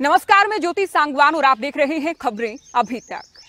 नमस्कार, मैं ज्योति सांगवान और आप देख रहे हैं खबरें अभी तक।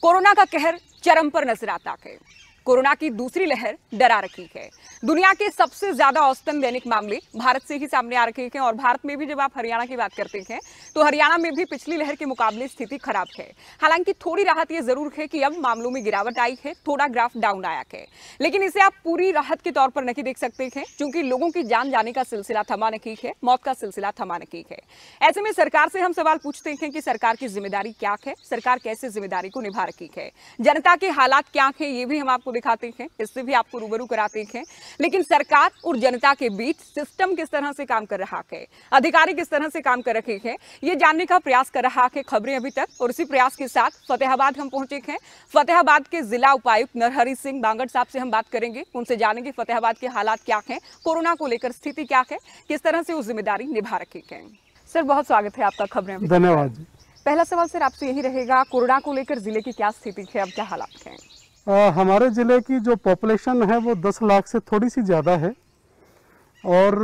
कोरोना का कहर चरम पर नजर आता है। कोरोना की दूसरी लहर डरा रखी है। दुनिया के सबसे ज्यादा औसतन दैनिक मामले भारत से ही सामने आ रखे हैं और भारत में भी जब आप हरियाणा की बात करते हैं तो हरियाणा में भी पिछली लहर के मुकाबले स्थिति खराब है। हालांकि थोड़ी राहत ये जरूर है कि अब मामलों में गिरावट आई है, थोड़ा ग्राफ डाउन आया है, लेकिन इसे आप पूरी राहत के तौर पर नहीं देख सकते हैं क्योंकि लोगों की जान जाने का सिलसिला थमा नहीं है, मौत का सिलसिला थमा नहीं है। ऐसे में सरकार से हम सवाल पूछते हैं कि सरकार की जिम्मेदारी क्या है, सरकार कैसे जिम्मेदारी को निभा रही है, जनता के हालात क्या है ये भी हम आपको दिखाते हैं, इससे भी आपको रूबरू कराते हैं। लेकिन सरकार और जनता के बीच सिस्टम किस तरह से काम कर रहा है, अधिकारी किस तरह से काम कर रहे हैं, ये जानने का प्रयास कर रहा है खबरें अभी तक। और इसी प्रयास के साथ फतेहाबाद हम पहुंचे हैं। फतेहाबाद के जिला उपायुक्त नरहरि सिंह बांगड़ साहब से हम बात करेंगे, उनसे जानेंगे फतेहाबाद के हालात क्या हैं, कोरोना को लेकर स्थिति क्या है, किस तरह से वो जिम्मेदारी निभा रही है। सर, बहुत स्वागत है आपका खबरें अभी। धन्यवाद। पहला सवाल सर आपसे यही रहेगा, कोरोना को लेकर जिले की क्या स्थिति है, अब क्या हालात हैं? हमारे ज़िले की जो पॉपुलेशन है वो 10 लाख से थोड़ी सी ज़्यादा है और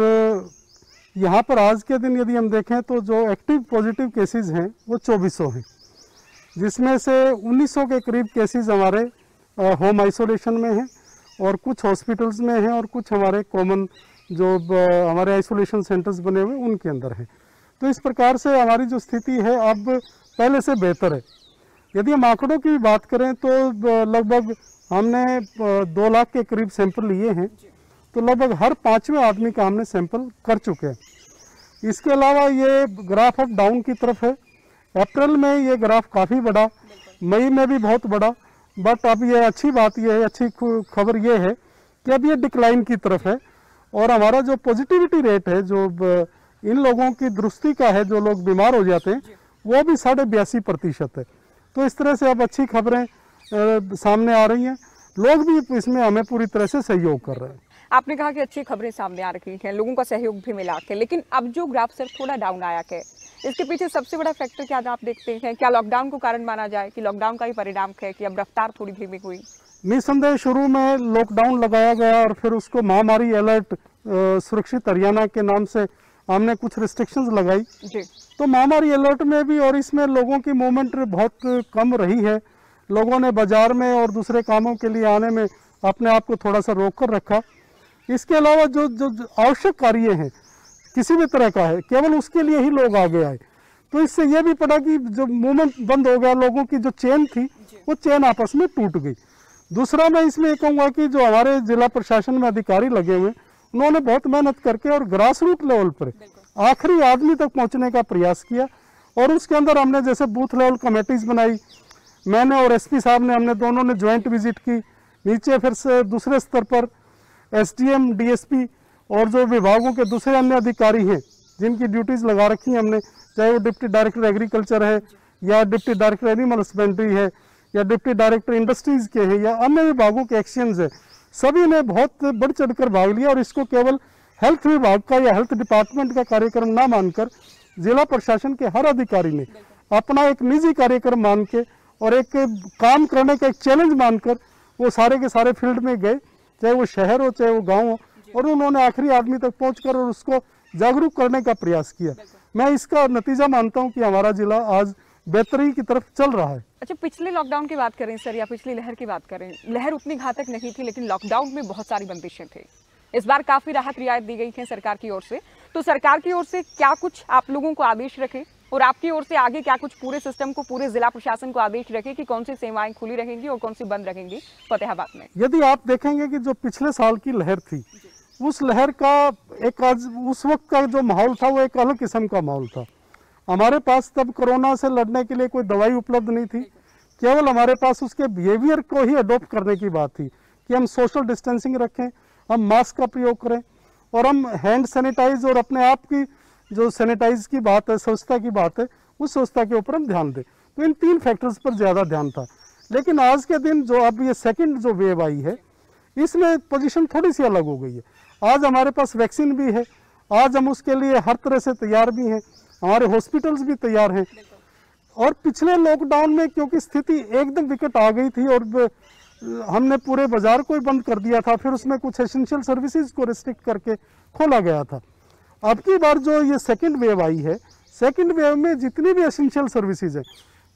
यहाँ पर आज के दिन यदि हम देखें तो जो एक्टिव पॉजिटिव केसेस हैं वो 2400 हैं, जिसमें से 1900 के करीब केसेस हमारे होम आइसोलेशन में हैं और कुछ हॉस्पिटल्स में हैं और कुछ हमारे कॉमन जो हमारे आइसोलेशन सेंटर्स बने हुए उनके अंदर हैं। तो इस प्रकार से हमारी जो स्थिति है अब पहले से बेहतर है। यदि हम आंकड़ों की बात करें तो लगभग हमने 2 लाख के करीब सैंपल लिए हैं, तो लगभग हर 5वें आदमी का हमने सैंपल कर चुके हैं। इसके अलावा ये ग्राफ अब डाउन की तरफ है। अप्रैल में ये ग्राफ काफ़ी बढ़ा, मई में भी बहुत बढ़ा, बट अब ये अच्छी बात ये है, अच्छी खबर ये है कि अब ये डिक्लाइन की तरफ है और हमारा जो पॉजिटिविटी रेट है, जो इन लोगों की दुरुस्ती का है, जो लोग बीमार हो जाते हैं, वो भी 82.5% है। तो इस तरह से अब अच्छी खबरें सामने आ रही हैं, लोग भी इसमें हमें पूरी तरह से सहयोग कर रहे हैं। आपने कहा कि अच्छी खबरें सामने आ रही हैं, लोगों का सहयोग भी मिला है, लेकिन अब जो ग्राफ सर थोड़ा डाउन आया है, इसके पीछे सबसे बड़ा फैक्टर क्या आप देखते हैं? क्या लॉकडाउन को कारण माना जाए कि लॉकडाउन का ही परिणाम है कि अब रफ्तार थोड़ी धीमी हुई? निस्संदेह शुरू में लॉकडाउन लगाया गया और फिर उसको महामारी अलर्ट सुरक्षित हरियाणा के नाम से हमने कुछ रिस्ट्रिक्शंस लगाई जी। तो महामारी अलर्ट में भी और इसमें लोगों की मूवमेंट बहुत कम रही है। लोगों ने बाजार में और दूसरे कामों के लिए आने में अपने आप को थोड़ा सा रोक कर रखा। इसके अलावा जो जो आवश्यक कार्य हैं किसी भी तरह का है, केवल उसके लिए ही लोग आगे आए। तो इससे यह भी पड़ा कि जो मूवमेंट बंद हो गया, लोगों की जो चेन थी वो चेन आपस में टूट गई। दूसरा मैं इसमें ये कहूँगा कि जो हमारे जिला प्रशासन में अधिकारी लगे हुए, उन्होंने बहुत मेहनत करके और ग्रास रूट लेवल पर आखिरी आदमी तक पहुंचने का प्रयास किया और उसके अंदर हमने जैसे बूथ लेवल कमेटीज बनाई, मैंने और एसपी साहब ने, हमने दोनों ने ज्वाइंट विजिट की। नीचे फिर से दूसरे स्तर पर एसडीएम, डीएसपी और जो विभागों के दूसरे अन्य अधिकारी हैं जिनकी ड्यूटीज लगा रखी हैं हमने, चाहे वो डिप्टी डायरेक्टर एग्रीकल्चर है या डिप्टी डायरेक्टर एनिमल हस्बेंड्री है या डिप्टी डायरेक्टर इंडस्ट्रीज के हैं या अन्य विभागों के एक्शंस है, सभी ने बहुत बढ़ चढ़कर भाग लिया। और इसको केवल हेल्थ विभाग का या हेल्थ डिपार्टमेंट का कार्यक्रम ना मानकर जिला प्रशासन के हर अधिकारी ने अपना एक निजी कार्यक्रम मान के और एक काम करने का एक चैलेंज मानकर वो सारे के सारे फील्ड में गए, चाहे वो शहर हो चाहे वो गांव हो, और उन्होंने आखिरी आदमी तक पहुंचकर और उसको जागरूक करने का प्रयास किया। मैं इसका नतीजा मानता हूं कि हमारा जिला आज बेहतरी की तरफ चल रहा है। अच्छा, पिछले लॉकडाउन की बात करें सर या पिछली लहर की बात करें, लहर उतनी घातक नहीं थी लेकिन लॉकडाउन में बहुत सारी बंदिशें थी। इस बार काफी राहत रियायत दी गई है सरकार की ओर से, तो सरकार की ओर से क्या कुछ आप लोगों को आदेश रखे और आपकी ओर से आगे क्या कुछ पूरे सिस्टम को, पूरे जिला प्रशासन को आदेश रखे कि कौन सी सेवाएं खुली रहेंगी और कौन सी बंद रहेंगी फतेहाबाद में? यदि आप देखेंगे कि जो पिछले साल की लहर थी, उस लहर का एक आज उस वक्त का जो माहौल था वो एक अलग किस्म का माहौल था। हमारे पास तब कोरोना से लड़ने के लिए कोई दवाई उपलब्ध नहीं थी, केवल हमारे पास उसके बिहेवियर को ही अडॉप्ट करने की बात थी कि हम सोशल डिस्टेंसिंग रखें, हम मास्क का प्रयोग करें और हम हैंड सैनिटाइज और अपने आप की जो सैनिटाइज की बात है, स्वच्छता की बात है, उस स्वच्छता के ऊपर हम ध्यान दें। तो इन 3 फैक्टर्स पर ज़्यादा ध्यान था। लेकिन आज के दिन जो अब ये सेकंड जो वेव आई है, इसमें पोजीशन थोड़ी सी अलग हो गई है। आज हमारे पास वैक्सीन भी है, आज हम उसके लिए हर तरह से तैयार भी हैं, हमारे हॉस्पिटल्स भी तैयार हैं। और पिछले लॉकडाउन में क्योंकि स्थिति एकदम विकट आ गई थी और हमने पूरे बाजार को ही बंद कर दिया था, फिर उसमें कुछ एसेंशियल सर्विसेज को रिस्ट्रिक्ट करके खोला गया था। अब की बार जो ये सेकंड वेव आई है, सेकंड वेव में जितनी भी एसेंशियल सर्विसेज है,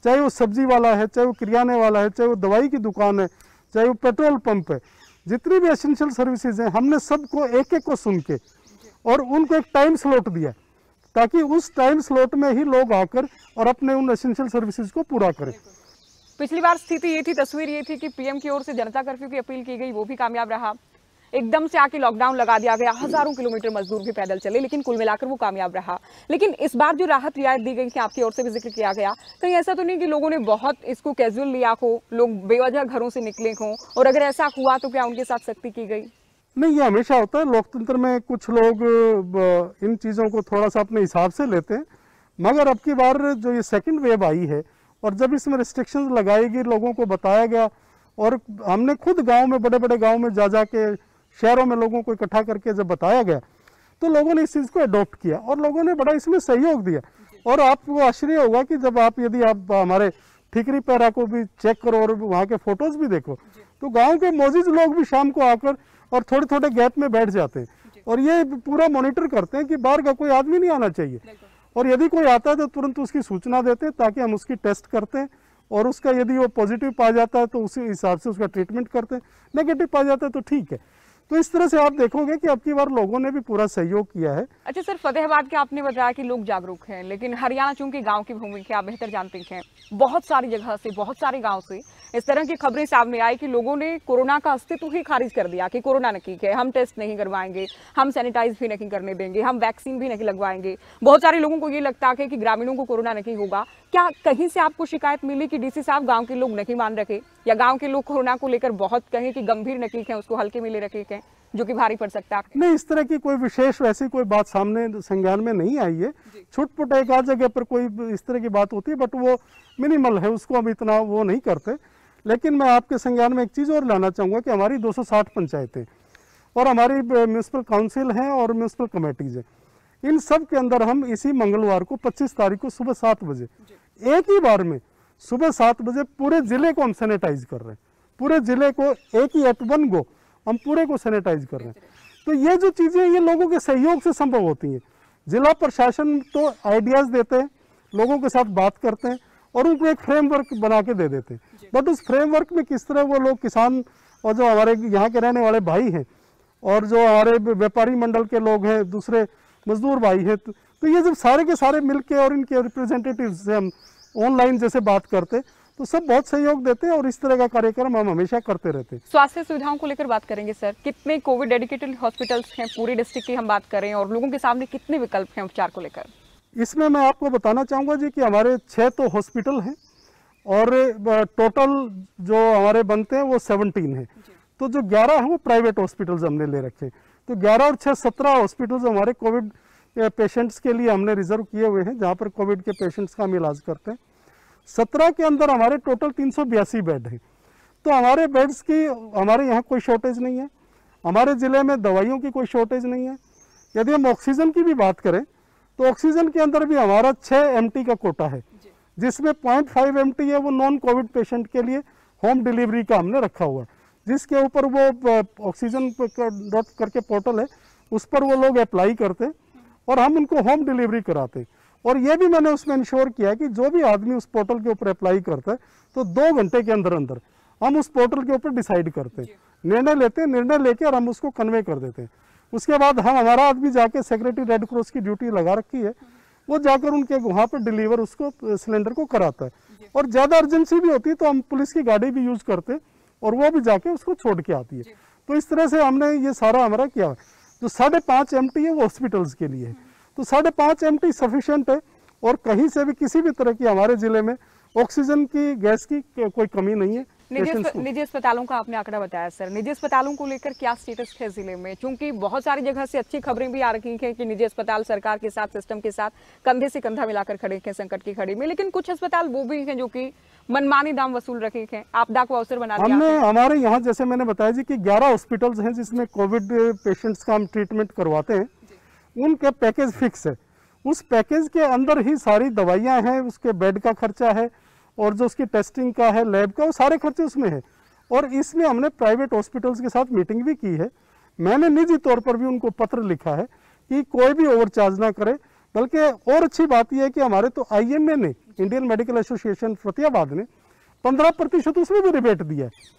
चाहे वो सब्जी वाला है, चाहे वो किराने वाला है, चाहे वो दवाई की दुकान है, चाहे वो पेट्रोल पंप है, जितनी भी एसेंशियल सर्विसेज हैं, हमने सबको एक एक को सुन के और उनको एक टाइम स्लॉट दिया, ताकि उस टाइम स्लॉट में ही लोग आकर और अपने उन एसेंशियल सर्विसेज को पूरा करें। पिछली बार स्थिति ये थी, तस्वीर ये थी कि पीएम की ओर से जनता कर्फ्यू की अपील की गई, वो भी कामयाब रहा। एकदम से आके लॉकडाउन लगा दिया गया, हजारों किलोमीटर मजदूर भी पैदल चले, लेकिन कुल मिलाकर वो कामयाब रहा। लेकिन इस बार जो राहत रियायत दी गई कि आपकी ओर से भी जिक्र किया गया, कहीं ऐसा तो नहीं कि लोगों ने बहुत इसको कैजुअल लिया हो, लोग बेवजह घरों से निकले हों, और अगर ऐसा हुआ तो क्या उनके साथ सख्ती की गई? नहीं, ये हमेशा होता है लोकतंत्र में, कुछ लोग इन चीज़ों को थोड़ा सा अपने हिसाब से लेते हैं, मगर अब की बार जो ये सेकंड वेव आई है और जब इसमें रिस्ट्रिक्शंस लगाई गई, लोगों को बताया गया, और हमने खुद गांव में, बड़े बड़े गांव में जा के, शहरों में लोगों को इकट्ठा करके जब बताया गया, तो लोगों ने इस चीज़ को अडॉप्ट किया और लोगों ने बड़ा इसमें सहयोग दिया। और आपको आश्चर्य होगा कि जब यदि आप हमारे ठीकरी पैरा को भी चेक करो और वहाँ के फोटोज भी देखो, तो गाँव के मौजूद लोग भी शाम को आकर और थोड़े थोड़े गैप में बैठ जाते हैं और ये पूरा मॉनिटर करते हैं कि बाहर का कोई आदमी नहीं आना चाहिए, और यदि कोई आता है तो तुरंत उसकी सूचना देते हैं, ताकि हम उसकी टेस्ट करते हैं और उसका यदि वो पॉजिटिव पाया जाता है तो उसी हिसाब से उसका ट्रीटमेंट करते हैं, नेगेटिव पाया जाता है तो ठीक है। तो इस तरह से आप देखोगे कि अब की बार लोगों ने भी पूरा सहयोग किया है। अच्छा सर, फतेहाबाद के आपने बताया कि लोग जागरूक हैं, लेकिन हरियाणा चूंकि गांव की भूमि है, आप बेहतर जानते हैं, बहुत सारी जगह से, बहुत सारे गांव से इस तरह की खबरें सामने आई कि लोगों ने कोरोना का अस्तित्व ही खारिज कर दिया कि कोरोना नहीं है, हम टेस्ट नहीं करवाएंगे, हम सैनिटाइज भी नहीं करने देंगे, हम वैक्सीन भी नहीं लगवाएंगे। बहुत सारे लोगों को ये लगता है कि ग्रामीणों को कोरोना नहीं होगा। क्या कहीं से आपको शिकायत मिली कि डीसी साहब गाँव के लोग नहीं मान रखे, या गाँव के लोग कोरोना को लेकर बहुत कहें कि गंभीर नहीं है, उसको हल्के में ले रखे हैं, जो कि भारी पड़ सकता है? नहीं, इस तरह की कोई विशेष वैसी कोई बात सामने संज्ञान में नहीं आई है। छुटपुट एक आध जगह पर कोई इस तरह की बात होती है, बट वो मिनिमल है, उसको हम इतना वो नहीं करते। लेकिन मैं आपके संज्ञान में एक चीज़ और लाना चाहूँगा कि हमारी 260 पंचायतें और हमारी म्यूनसिपल काउंसिल हैं और म्यूनसिपल कमेटीज हैं, इन सब के अंदर हम इसी मंगलवार को 25 तारीख को सुबह 7 बजे एक ही बार में सुबह 7 बजे पूरे जिले को हम सैनिटाइज कर रहे हैं। पूरे जिले को एक ही एट वन गो हम पूरे को सैनिटाइज कर रहे हैं। तो ये जो चीज़ें ये लोगों के सहयोग से संभव होती हैं। जिला प्रशासन तो आइडियाज़ देते हैं, लोगों के साथ बात करते हैं और उनको एक फ्रेमवर्क बना के दे देते हैं, बट उस फ्रेमवर्क में किस तरह वो लोग किसान और जो हमारे यहाँ के रहने वाले भाई हैं और जो हमारे व्यापारी मंडल के लोग हैं, दूसरे मजदूर भाई हैं, तो ये जब सारे के सारे मिलके और इनके रिप्रेजेंटेटिव से हम ऑनलाइन जैसे बात करते तो सब बहुत सहयोग देते हैं और इस तरह का कार्यक्रम हम हमेशा करते रहते हैं। स्वास्थ्य सुविधाओं को लेकर बात करेंगे सर, कितने कोविड डेडिकेटेड हॉस्पिटल्स हैं पूरी डिस्ट्रिक्ट की हम बात करें, और लोगों के सामने कितने विकल्प हैं उपचार को लेकर? इसमें मैं आपको बताना चाहूँगा जी कि हमारे 6 तो हॉस्पिटल हैं और टोटल जो हमारे बनते हैं वो 17 हैं। तो जो 11 है वो प्राइवेट हॉस्पिटल्स हमने ले रखे। तो 11 और 6 17 हॉस्पिटल्स हमारे कोविड पेशेंट्स के लिए हमने रिजर्व किए हुए हैं, जहाँ पर कोविड के पेशेंट्स का हम इलाज करते हैं। 17 के अंदर हमारे टोटल 382 बेड हैं। तो हमारे बेड्स की हमारे यहाँ कोई शॉर्टेज नहीं है, हमारे ज़िले में दवाइयों की कोई शॉर्टेज नहीं है। यदि हम ऑक्सीजन की भी बात करें तो ऑक्सीजन के अंदर भी हमारा 6 MT का कोटा है, जिसमें 0.5 MT है वो नॉन कोविड पेशेंट के लिए होम डिलीवरी का हमने रखा हुआ है, जिसके ऊपर वो ऑक्सीजन डॉट करके पोर्टल है, उस पर वो लोग अप्लाई करते और हम उनको होम डिलीवरी कराते। और ये भी मैंने उसमें इंश्योर किया कि जो भी आदमी उस पोर्टल के ऊपर अप्लाई करता है तो 2 घंटे के अंदर अंदर हम उस पोर्टल के ऊपर डिसाइड करते हैं, निर्णय लेते हैं, निर्णय लेके और हम उसको कन्वे कर देते हैं। उसके बाद हम हमारा आदमी जाके सेक्रेटरी रेड क्रॉस की ड्यूटी लगा रखी है, वो जाकर उनके वहाँ पर डिलीवर उसको सिलेंडर को कराता है। और ज़्यादा अर्जेंसी भी होती है तो हम पुलिस की गाड़ी भी यूज़ करते हैं और वो भी जाके उसको छोड़ के आती है। तो इस तरह से हमने ये सारा हमारा किया है। जो 5.5 MT है वो हॉस्पिटल्स के लिए है, तो 5.5 MT सफिशिएंट है और कहीं से भी किसी भी तरह की हमारे जिले में ऑक्सीजन की गैस की कोई कमी नहीं है। निजी अस्पतालों का आपने आंकड़ा बताया सर, निजी अस्पतालों को लेकर क्या स्टेटस है जिले में? क्योंकि बहुत सारी जगह से अच्छी खबरें भी आ रही हैं कि निजी अस्पताल सरकार के साथ, सिस्टम के साथ कंधे से कंधा मिलाकर खड़े हैं संकट की घड़ी में, लेकिन कुछ अस्पताल वो भी हैं जो कि मनमानी दाम वसूल रखे हैं, आपदा को अवसर बना दिया। हमने हमारे यहाँ जैसे मैंने बताया जी कि 11 हॉस्पिटल्स हैं जिसमें कोविड पेशेंट्स का हम ट्रीटमेंट करवाते हैं, उनका पैकेज फिक्स है। उस पैकेज के अंदर ही सारी दवाइयाँ हैं, उसके बेड का खर्चा है और जो उसकी टेस्टिंग का है, लैब का, वो सारे खर्चे उसमें है। और इसमें हमने प्राइवेट हॉस्पिटल्स के साथ मीटिंग भी की है। मैंने निजी तौर पर भी उनको पत्र लिखा है कि कोई भी ओवरचार्ज ना करे, बल्कि और अच्छी बात यह है कि हमारे तो IMA ने, इंडियन मेडिकल एसोसिएशन फतेहाबाद ने 15% उसमें भी रिबेट दिया है।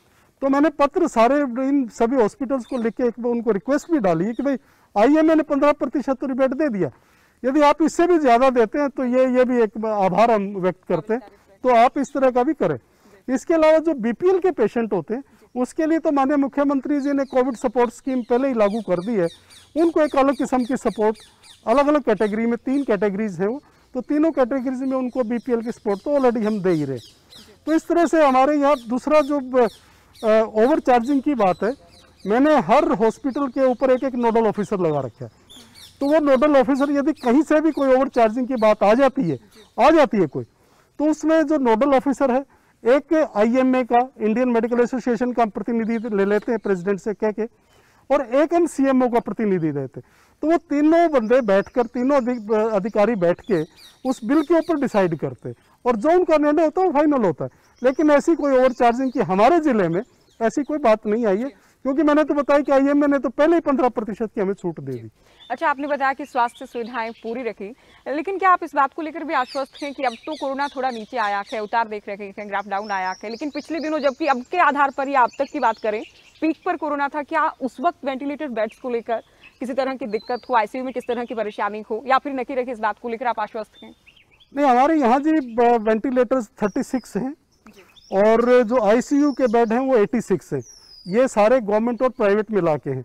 तो मैंने पत्र सारे इन सभी हॉस्पिटल्स को लिख के उनको रिक्वेस्ट भी डाली है कि भाई IMA ने 15% तो रिबेट दे दिया, यदि आप इससे भी ज़्यादा देते हैं तो ये भी एक आभार हम व्यक्त करते हैं, तो आप इस तरह का भी करें। इसके अलावा जो BPL के पेशेंट होते हैं उसके लिए तो माननीय मुख्यमंत्री जी ने कोविड सपोर्ट स्कीम पहले ही लागू कर दी है। उनको एक अलग किस्म की सपोर्ट, अलग अलग कैटेगरी में 3 कैटेगरीज हैं वो, तो तीनों कैटेगरीज में उनको BPL की सपोर्ट तो ऑलरेडी हम दे ही रहे। तो इस तरह से हमारे यहाँ दूसरा जो ओवर चार्जिंग की बात है, मैंने हर हॉस्पिटल के ऊपर एक नोडल ऑफिसर लगा रखा है। तो वो नोडल ऑफिसर यदि कहीं से भी कोई ओवर चार्जिंग की बात आ जाती है कोई, तो उसमें जो नोडल ऑफिसर है, एक IMA का, इंडियन मेडिकल एसोसिएशन का प्रतिनिधि ले लेते हैं प्रेसिडेंट से कह के, और एक हम CMO का प्रतिनिधि देते हैं। तो वो तीनों बंदे बैठकर, तीनों अधिकारी बैठ के उस बिल के ऊपर डिसाइड करते हैं, और जो उनका निर्णय होता है वो फाइनल होता है। लेकिन ऐसी कोई ओवर चार्जिंग की हमारे जिले में ऐसी कोई बात नहीं आई है, क्योंकि मैंने तो बताया कि IMA ने तो पहले ही 15% की हमें छूट दे दी। अच्छा, आपने बताया कि स्वास्थ्य सुविधाएं पूरी रखी, लेकिन क्या आप इस बात को लेकर भी आश्वस्त हैं कि अब तो कोरोना थोड़ा नीचे आया है, उतार देख रहे हैं, ग्राफ डाउन आया है, लेकिन पिछले दिनों जबकि अब के आधार पर या अब तक की बात करें, पीक पर कोरोना था, क्या उस वक्त वेंटिलेटर बेड्स को लेकर किसी तरह की दिक्कत हो, ICU में किस तरह की परेशानी हो, या फिर नकी रखी, इस बात को लेकर आप आश्वस्त हैं? नहीं, हमारे यहाँ जी वेंटिलेटर्स 36 हैं और जो ICU के बेड हैं वो 86 हैं। ये सारे गवर्नमेंट और प्राइवेट मिला के हैं।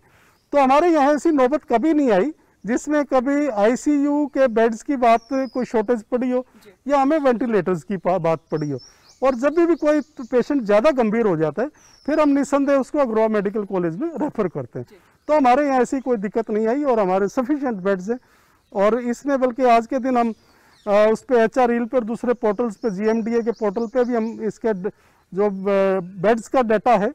तो हमारे यहाँ ऐसी नौबत कभी नहीं आई जिसमें कभी ICU के बेड्स की बात कोई शॉर्टेज पड़ी हो या हमें वेंटिलेटर्स की बात पड़ी हो। और जब भी कोई पेशेंट ज़्यादा गंभीर हो जाता है फिर हम निस्संदेह उसको अग्रवाल मेडिकल कॉलेज में रेफर करते हैं। तो हमारे यहाँ ऐसी कोई दिक्कत नहीं आई और हमारे सफिशिएंट बेड्स हैं। और इसमें बल्कि आज के दिन हम उस पर HREL पर, दूसरे पोर्टल्स पे, GMDA के पोर्टल पे भी हम इसके जो बेड्स का डाटा है,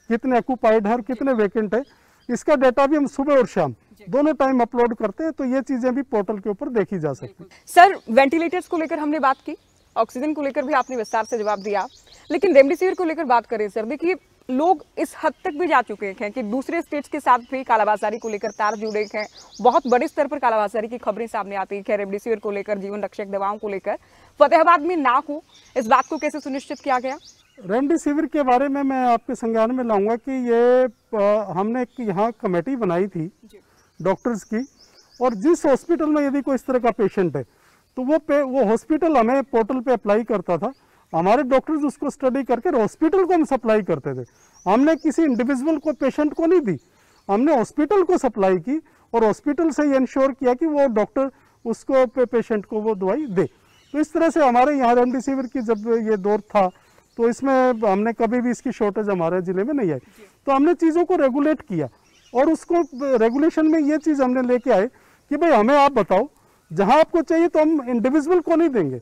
कितने ऑक्यूपाइड है और कितने वेकेंट है, इसका डाटा भी हम सुबह और शाम दोनों टाइम अपलोड करते हैं। तो ये चीजें भी पोर्टल के ऊपर देखी जा सकती है। सर, वेंटिलेटर्स को लेकर हमने बात की, ऑक्सीजन को लेकर भी आपने विस्तार से जवाब दिया, लेकिन रेमडेसिविर को लेकर बात करें सर, देखिए लोग इस हद तक भी जा चुके हैं कि दूसरे स्टेट्स के साथ भी कालाबाजारी को लेकर तार जुड़े हैं। बहुत बड़े स्तर पर कालाबाजारी की खबरें सामने आती है रेमडेसिविर को लेकर, जीवन रक्षक दवाओं को लेकर। फतेहाबाद में ना हो, इस बात को कैसे सुनिश्चित किया गया? रेमडेसिविर के बारे में मैं आपके संज्ञान में लाऊंगा कि ये हमने एक यहाँ कमेटी बनाई थी डॉक्टर्स की, और जिस हॉस्पिटल में यदि कोई इस तरह का पेशेंट है तो वो हॉस्पिटल हमें पोर्टल पे अप्लाई करता था। हमारे डॉक्टर्स उसको स्टडी करके हॉस्पिटल को हम सप्लाई करते थे। हमने किसी इंडिविजुअल को, पेशेंट को नहीं दी, हमने हॉस्पिटल को सप्लाई की और हॉस्पिटल से ये इंश्योर किया कि वो डॉक्टर उसको पेशेंट को वो दवाई दे। तो इस तरह से हमारे यहाँ रेमडेसिविर की जब ये दौर था तो इसमें हमने कभी भी इसकी शॉर्टेज हमारे ज़िले में नहीं आई। तो हमने चीज़ों को रेगुलेट किया और उसको रेगुलेशन में ये चीज़ हमने लेके आए कि भाई हमें आप बताओ, जहाँ आपको चाहिए तो हम इंडिविजुअल को नहीं देंगे,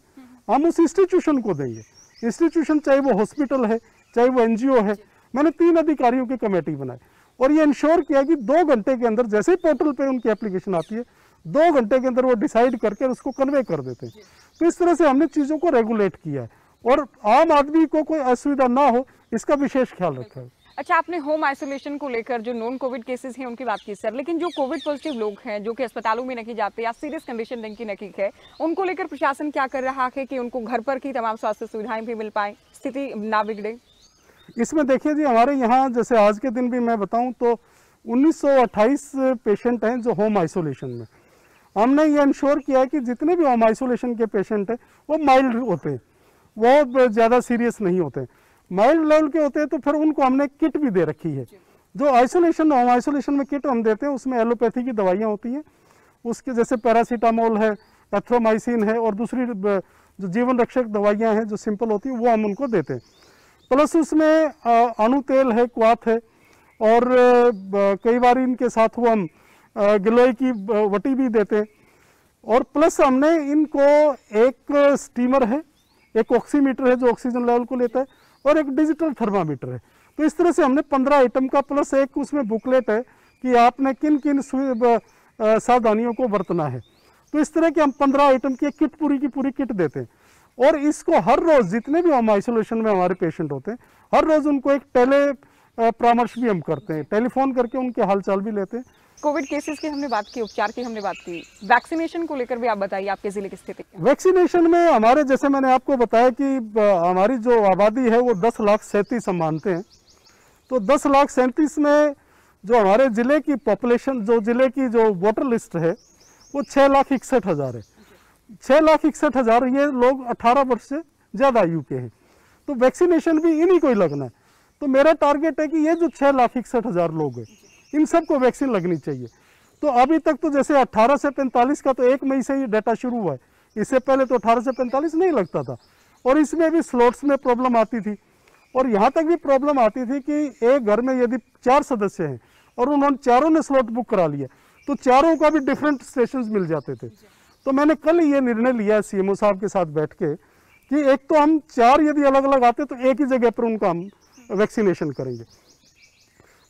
हम उस इंस्टीट्यूशन को देंगे। इंस्टीट्यूशन चाहे वो हॉस्पिटल है, चाहे वो NGO है। मैंने 3 अधिकारियों की कमेटी बनाई और ये इंश्योर किया कि 2 घंटे के अंदर, जैसे ही पोर्टल पे उनकी एप्लीकेशन आती है, 2 घंटे के अंदर वो डिसाइड करके उसको कन्वे कर देते हैं। तो इस तरह से हमने चीज़ों को रेगुलेट किया है और आम आदमी को कोई असुविधा ना हो इसका विशेष ख्याल रखा है। अच्छा, आपने होम आइसोलेशन को लेकर जो नॉन कोविड केसेस हैं उनकी बात की सर, लेकिन जो कोविड पॉजिटिव लोग हैं जो कि अस्पतालों में नहीं जाते या सीरियस कंडीशन जिनकी नहीं है, उनको लेकर प्रशासन क्या कर रहा है कि उनको घर पर की तमाम स्वास्थ्य सुविधाएं भी मिल पाए, स्थिति ना बिगड़े? इसमें देखिए जी, हमारे यहाँ जैसे आज के दिन भी मैं बताऊँ तो 1928 पेशेंट हैं जो होम आइसोलेशन में। हमने ये इंश्योर किया है कि जितने भी होम आइसोलेशन के पेशेंट हैं वो माइल्ड होते हैं, वो ज़्यादा सीरियस नहीं होते। माइल्ड लेवल के होते हैं तो फिर उनको हमने किट भी दे रखी है। जो आइसोलेशन, होम आइसोलेशन में किट हम देते हैं उसमें एलोपैथी की दवाइयाँ होती हैं, उसके जैसे पैरासीटामोल है, एथ्रोमाइसिन है और दूसरी जो जीवन रक्षक दवाइयाँ हैं जो सिंपल होती हैं वो हम उनको देते हैं। प्लस उसमें अणु तेल है, क्वाथ है और कई बार इनके साथ वो हम गिलोय की वटी भी देते हैं। और प्लस हमने इनको एक स्टीमर है, एक ऑक्सीमीटर है जो ऑक्सीजन लेवल को लेता है और एक डिजिटल थर्मामीटर है। तो इस तरह से हमने 15 आइटम का, प्लस एक उसमें बुकलेट है कि आपने किन किन सावधानियों को बरतना है। तो इस तरह के हम 15 आइटम की एक किट, पूरी की पूरी किट देते हैं। और इसको हर रोज़ जितने भी हम आइसोलेशन में हमारे पेशेंट होते हैं, हर रोज़ उनको एक टेली परामर्श भी हम करते हैं, टेलीफोन करके उनके हालचाल भी लेते हैं कोविड केसेस की हमने बात की, उपचार की हमने बात की, वैक्सीनेशन को लेकर भी आप बताइए आपके जिले की स्थिति क्या है? वैक्सीनेशन में हमारे, जैसे मैंने आपको बताया कि हमारी जो आबादी है वो 10,37,000 हम मानते हैं। तो 10,37,000 में जो हमारे ज़िले की पॉपुलेशन, जो ज़िले की जो वोटर लिस्ट है वो 6,61,000 है। 6,61,000 ये लोग 18 वर्ष से ज़्यादा आयु के हैं। तो वैक्सीनेशन भी इन्हीं को ही लगना है। तो मेरा टारगेट है कि ये जो 6,61,000 लोग हैं इन सबको वैक्सीन लगनी चाहिए। तो अभी तक तो जैसे 18 से 45 का तो 1 मई से ही डाटा शुरू हुआ है, इससे पहले तो 18 से 45 नहीं लगता था। और इसमें भी स्लॉट्स में प्रॉब्लम आती थी, और यहाँ तक भी प्रॉब्लम आती थी कि एक घर में यदि 4 सदस्य हैं और उन्होंने चारों ने स्लॉट बुक करा लिया तो चारों का भी डिफरेंट स्टेशंस मिल जाते थे। तो मैंने कल ये निर्णय लिया सीएमओ साहब के साथ बैठ के कि एक तो हम 4 यदि अलग अलग आते तो एक ही जगह पर उनका हम वैक्सीनेशन करेंगे।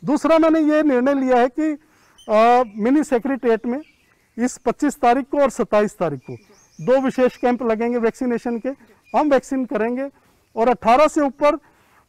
दूसरा मैंने ये निर्णय लिया है कि मिनी सेक्रेटेरिएट में इस 25 तारीख को और 27 तारीख को 2 विशेष कैंप लगेंगे वैक्सीनेशन के। हम वैक्सीन करेंगे और 18 से ऊपर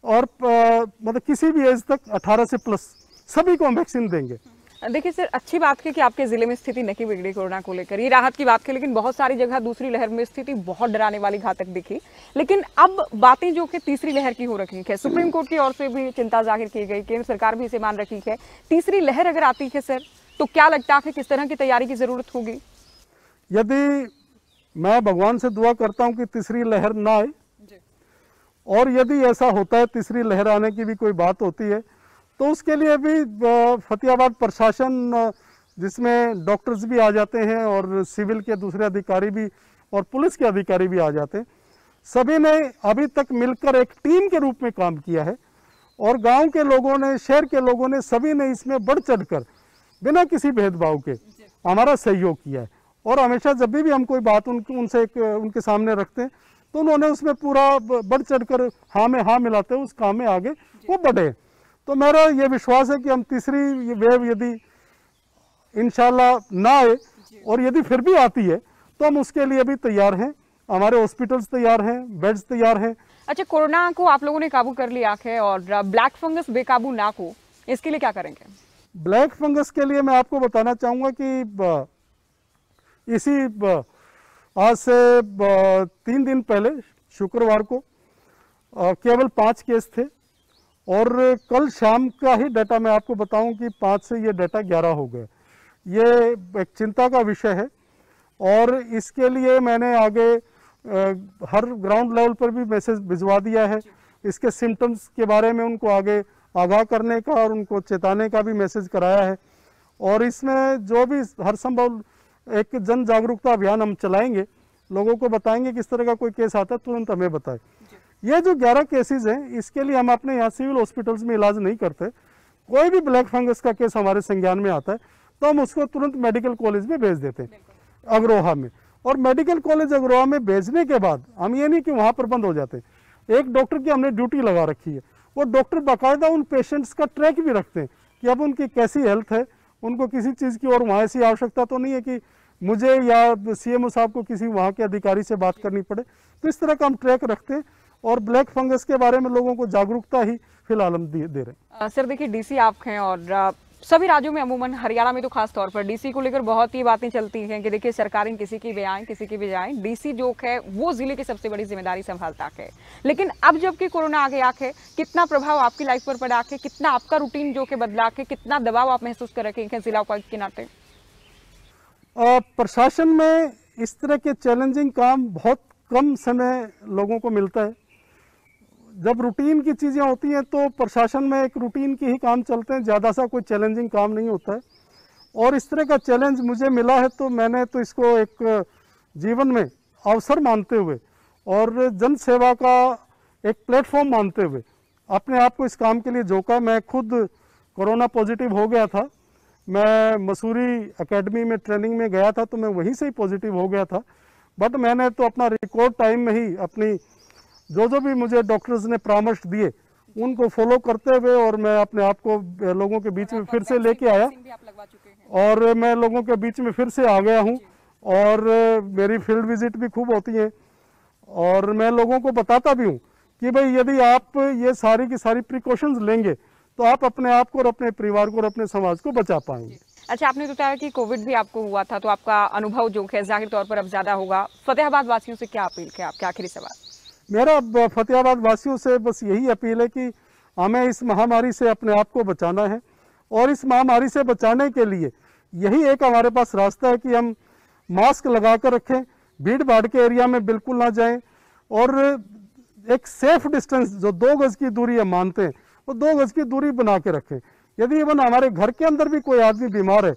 और मतलब किसी भी एज तक 18 से प्लस सभी को हम वैक्सीन देंगे। देखिए सर, अच्छी बात है कि आपके जिले में स्थिति नहीं बिगड़ी कोरोना को लेकर, ये राहत की बात है। लेकिन बहुत सारी जगह दूसरी लहर में स्थिति बहुत डराने वाली, घातक दिखी। लेकिन अब बातें जो कि तीसरी लहर की हो रखी है, सुप्रीम कोर्ट की ओर से भी चिंता जाहिर की गई, केंद्र सरकार भी इसे मान रखी है। तीसरी लहर अगर आती है सर, तो क्या लगता है किस तरह की तैयारी की जरूरत होगी? यदि मैं भगवान से दुआ करता हूँ कि तीसरी लहर ना आए, और यदि ऐसा होता है तीसरी लहर आने की भी कोई बात होती है तो उसके लिए भी फतेहाबाद प्रशासन, जिसमें डॉक्टर्स भी आ जाते हैं और सिविल के दूसरे अधिकारी भी और पुलिस के अधिकारी भी आ जाते हैं, सभी ने अभी तक मिलकर एक टीम के रूप में काम किया है। और गांव के लोगों ने, शहर के लोगों ने, सभी ने इसमें बढ़ चढ़कर बिना किसी भेदभाव के हमारा सहयोग किया है। और हमेशा जब भी हम कोई बात उनके सामने रखते हैं तो उन्होंने उसमें पूरा बढ़ चढ़कर हाँ में हाँ मिलाते हुए उस काम में आगे वो बढ़े। तो मेरा ये विश्वास है कि हम तीसरी वेव यदि इंशाल्लाह ना आए, और यदि फिर भी आती है तो हम उसके लिए भी तैयार हैं। हमारे हॉस्पिटल्स तैयार हैं, बेड्स तैयार हैं। अच्छा, कोरोना को आप लोगों ने काबू कर लिया है और ब्लैक फंगस बेकाबू ना हो, इसके लिए क्या करेंगे? ब्लैक फंगस के लिए मैं आपको बताना चाहूँगा कि आज से 3 दिन पहले शुक्रवार को केवल 5 केस थे, और कल शाम का ही डाटा मैं आपको बताऊं कि 5 से ये डाटा 11 हो गए। ये एक चिंता का विषय है, और इसके लिए मैंने आगे हर ग्राउंड लेवल पर भी मैसेज भिजवा दिया है। इसके सिम्टम्स के बारे में उनको आगे आगाह करने का और उनको चेताने का भी मैसेज कराया है। और इसमें जो भी हर संभव एक जन जागरूकता अभियान हम चलाएंगे, लोगों को बताएंगे किस तरह का कोई केस आता है तुरंत हमें बताए। ये जो 11 केसेस हैं, इसके लिए हम अपने यहाँ सिविल हॉस्पिटल्स में इलाज नहीं करते। कोई भी ब्लैक फंगस का केस हमारे संज्ञान में आता है तो हम उसको तुरंत मेडिकल कॉलेज में भेज देते हैं, अग्रोहा में। और मेडिकल कॉलेज अग्रोहा में भेजने के बाद हम ये नहीं कि वहाँ पर बंद हो जाते। एक डॉक्टर की हमने ड्यूटी लगा रखी है, वो डॉक्टर बाकायदा उन पेशेंट्स का ट्रैक भी रखते हैं कि अब उनकी कैसी हेल्थ है, उनको किसी चीज़ की और वहाँ ऐसी आवश्यकता तो नहीं है कि मुझे या सीएमओ साहब को किसी वहाँ के अधिकारी से बात करनी पड़े। तो इस तरह का हम ट्रैक रखते हैं, और ब्लैक फंगस के बारे में लोगों को जागरूकता ही फिलहाल हम दे रहे हैं। सर देखिए, डीसी आप हैं और सभी राज्यों में, अमूमन हरियाणा में तो खास तौर पर डीसी को लेकर बहुत ही बातें चलती हैं कि देखिए सरकारें किसी की भी आए किसी की भी जाए, डीसी जो है वो जिले की सबसे बड़ी जिम्मेदारी संभालता है। लेकिन अब जबकि कोरोना आ गया है, कितना प्रभाव आपकी लाइफ पर पड़ा है, कितना आपका रूटीन जो कि बदला है, कितना दबाव आप महसूस कर रहे हैं जिला उपायुक्त के नाते? प्रशासन में इस तरह के चैलेंजिंग काम बहुत कम समय लोगों को मिलता है। जब रूटीन की चीज़ें होती हैं तो प्रशासन में एक रूटीन के ही काम चलते हैं, ज़्यादा सा कोई चैलेंजिंग काम नहीं होता है। और इस तरह का चैलेंज मुझे मिला है तो मैंने तो इसको एक जीवन में अवसर मानते हुए और जन सेवा का एक प्लेटफॉर्म मानते हुए अपने आप को इस काम के लिए झोंका। मैं खुद कोरोना पॉजिटिव हो गया था, मैं मसूरी एकेडमी में ट्रेनिंग में गया था तो मैं वहीं से ही पॉजिटिव हो गया था। बट मैंने तो अपना रिकॉर्ड टाइम में ही अपनी जो भी मुझे डॉक्टर्स ने परामर्श दिए उनको फॉलो करते हुए और मैं अपने आप को लोगों के बीच में फिर से लेके आया, और मैं लोगों के बीच में फिर से आ गया हूँ। और मेरी फील्ड विजिट भी खूब होती है, और मैं लोगों को बताता भी हूँ कि भाई यदि आप ये सारी की सारी प्रिकॉशंस लेंगे तो आप अपने आप को और अपने परिवार को और अपने समाज को बचा पाएंगे। अच्छा, आपने बताया कि कोविड भी आपको हुआ था, तो आपका अनुभव जो है जाहिर तौर पर अब ज्यादा होगा। फतेहाबाद वासियों से क्या अपील है आपके? आखिरी सवाल मेरा फतेहाबाद वासियों से बस यही अपील है कि हमें इस महामारी से अपने आप को बचाना है, और इस महामारी से बचाने के लिए यही एक हमारे पास रास्ता है कि हम मास्क लगा कर रखें, भीड़ भाड़ के एरिया में बिल्कुल ना जाएं, और एक सेफ डिस्टेंस जो 2 गज की दूरी हम मानते हैं वो 2 गज की दूरी बना के रखें। यदि इवन हमारे घर के अंदर भी कोई आदमी बीमार है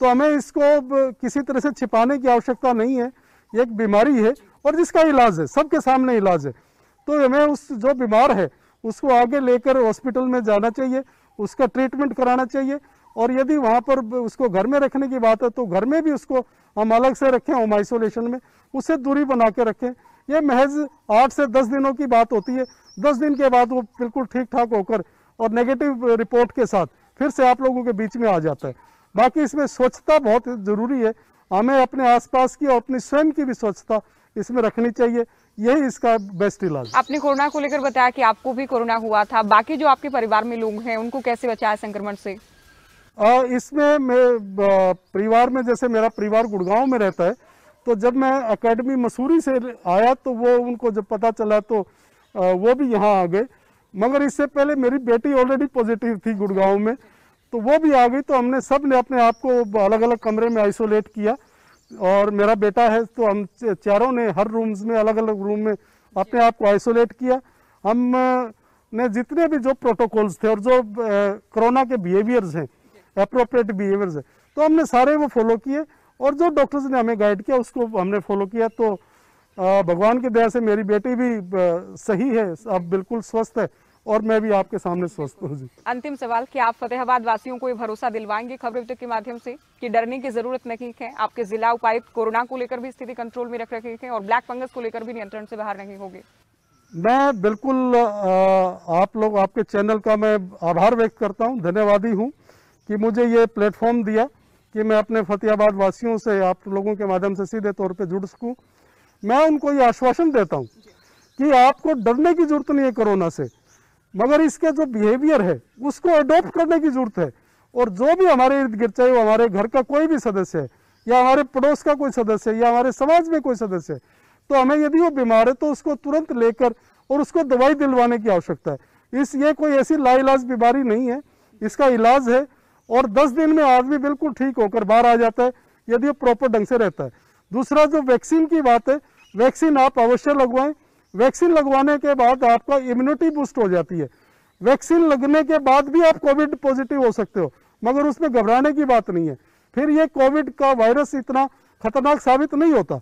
तो हमें इसको किसी तरह से छिपाने की आवश्यकता नहीं है। ये एक बीमारी है और जिसका इलाज है, सबके सामने इलाज है, तो हमें उस जो बीमार है उसको आगे लेकर हॉस्पिटल में जाना चाहिए, उसका ट्रीटमेंट कराना चाहिए, और यदि वहाँ पर उसको घर में रखने की बात है तो घर में भी उसको हम अलग से रखें, होम आइसोलेशन में, उससे दूरी बना के रखें। ये महज 8 से 10 दिनों की बात होती है। 10 दिन के बाद वो बिल्कुल ठीक ठाक होकर और नेगेटिव रिपोर्ट के साथ फिर से आप लोगों के बीच में आ जाता है। बाकी इसमें स्वच्छता बहुत जरूरी है, हमें अपने आसपास की और अपनी स्वयं की भी स्वच्छता इसमें रखनी चाहिए, यही इसका बेस्ट इलाज। आपने कोरोना को लेकर बताया कि आपको भी कोरोना हुआ था, बाकी जो आपके परिवार में लोग हैं उनको कैसे बचाया संक्रमण से? इसमें मैं परिवार में, जैसे मेरा परिवार गुड़गांव में रहता है, तो जब मैं एकेडमी मसूरी से आया तो वो उनको जब पता चला तो वो भी यहाँ आ गए, मगर इससे पहले मेरी बेटी ऑलरेडी पॉजिटिव थी गुड़गांव में, तो वो भी आ गई। तो हमने सब ने अपने आप को अलग अलग कमरे में आइसोलेट किया, और मेरा बेटा है तो हम चारों ने हर रूम्स में, अलग अलग रूम में अपने आप को आइसोलेट किया। हम ने जितने भी जो प्रोटोकॉल्स थे और जो कोरोना के बिहेवियर्स हैं, अप्रोप्रिएट बिहेवियर्स हैं, तो हमने सारे वो फॉलो किए, और जो डॉक्टर्स ने हमें गाइड किया उसको हमने फॉलो किया। तो भगवान की दया से मेरी बेटी भी सही है, अब बिल्कुल स्वस्थ है, और मैं भी आपके सामने स्वस्थ हूँ जी। अंतिम सवाल कि आप फतेहाबाद वासियों को ये भरोसा दिलवाएंगे खबरें के माध्यम से कि डरने की जरूरत नहीं है? आपके जिला उपायुक्त कोरोना को लेकर भी स्थिति कंट्रोल में रख रहे हैं और ब्लैक फंगस को लेकर भी नियंत्रण से बाहर नहीं होंगे। मैं बिल्कुल आप लोग, आपके चैनल का मैं आभार व्यक्त करता हूँ, धन्यवादी हूँ कि मुझे ये प्लेटफॉर्म दिया कि मैं अपने फतेहाबाद वासियों से आप लोगों के माध्यम से सीधे तौर पे जुड़ सकूं। मैं उनको ये आश्वासन देता हूं कि आपको डरने की जरूरत नहीं है कोरोना से, मगर इसके जो बिहेवियर है उसको अडॉप्ट करने की जरूरत है। और जो भी हमारे इर्द गिर्द, चाहे वो हमारे घर का कोई भी सदस्य है, या हमारे पड़ोस का कोई सदस्य है, या हमारे समाज में कोई सदस्य है, तो हमें यदि वो बीमार है तो उसको तुरंत लेकर और उसको दवाई दिलवाने की आवश्यकता है। ये कोई ऐसी लाइलाज बीमारी नहीं है, इसका इलाज है, और 10 दिन में आदमी बिल्कुल ठीक होकर बाहर आ जाता है यदि वो प्रॉपर ढंग से रहता है। दूसरा, जो वैक्सीन की बात है, वैक्सीन आप अवश्य लगवाएं। वैक्सीन लगवाने के बाद आपका इम्यूनिटी बूस्ट हो जाती है। वैक्सीन लगने के बाद भी आप कोविड पॉजिटिव हो सकते हो, मगर उसमें घबराने की बात नहीं है। फिर ये कोविड का वायरस इतना खतरनाक साबित नहीं होता।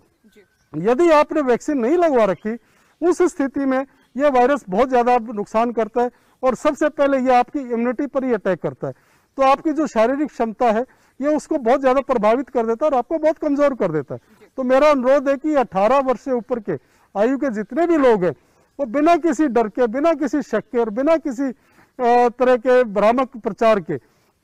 यदि आपने वैक्सीन नहीं लगवा रखी, उस स्थिति में यह वायरस बहुत ज़्यादा नुकसान करता है, और सबसे पहले ये आपकी इम्यूनिटी पर ही अटैक करता है। तो आपकी जो शारीरिक क्षमता है ये उसको बहुत ज़्यादा प्रभावित कर देता है और आपको बहुत कमज़ोर कर देता है। तो मेरा अनुरोध है कि 18 वर्ष से ऊपर के आयु के जितने भी लोग हैं वो बिना किसी डर के, बिना किसी शक के और बिना किसी तरह के भ्रामक प्रचार के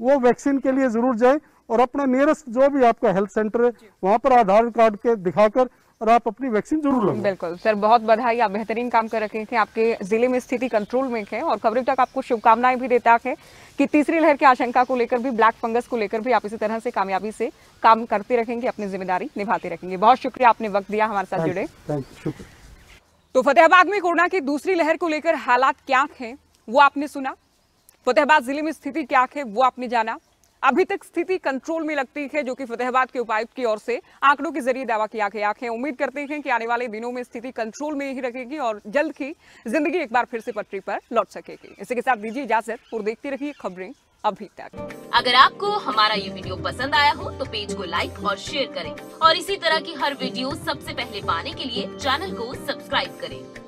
वो वैक्सीन के लिए ज़रूर जाएं, और अपना नियरेस्ट जो भी आपका हेल्थ सेंटर है वहाँ पर आधार कार्ड के दिखाकर और आप अपनी वैक्सीन जरूर लगवाएं। बिल्कुल सर, बहुत बधाई, आप बेहतरीन काम कर रहे थे। आपके जिले में स्थिति कंट्रोल में है, और खबरें तक आपको शुभकामनाएं भी देता है कि तीसरी लहर की आशंका को लेकर भी, ब्लैक फंगस को लेकर भी आप इसी तरह से कामयाबी से काम करते रहेंगे, अपनी जिम्मेदारी निभाते रहेंगे। बहुत शुक्रिया, आपने वक्त दिया, हमारे साथ जुड़े। शुक्रिया। तो फतेहाबाद में कोरोना की दूसरी लहर को लेकर हालात क्या हैं वो आपने सुना, फतेहाबाद जिले में स्थिति क्या है वो आपने जाना। अभी तक स्थिति कंट्रोल में लगती है, जो कि फतेहाबाद के उपायुक्त की ओर से आंकड़ों के जरिए दावा किया गया है। उम्मीद करते हैं कि आने वाले दिनों में स्थिति कंट्रोल में ही रहेगी और जल्द ही जिंदगी एक बार फिर से पटरी पर लौट सकेगी। इसी के साथ दीजिए इजाजत और देखते रहिए खबरें अभी तक। अगर आपको हमारा ये वीडियो पसंद आया हो तो पेज को लाइक और शेयर करें, और इसी तरह की हर वीडियो सबसे पहले पाने के लिए चैनल को सब्सक्राइब करें।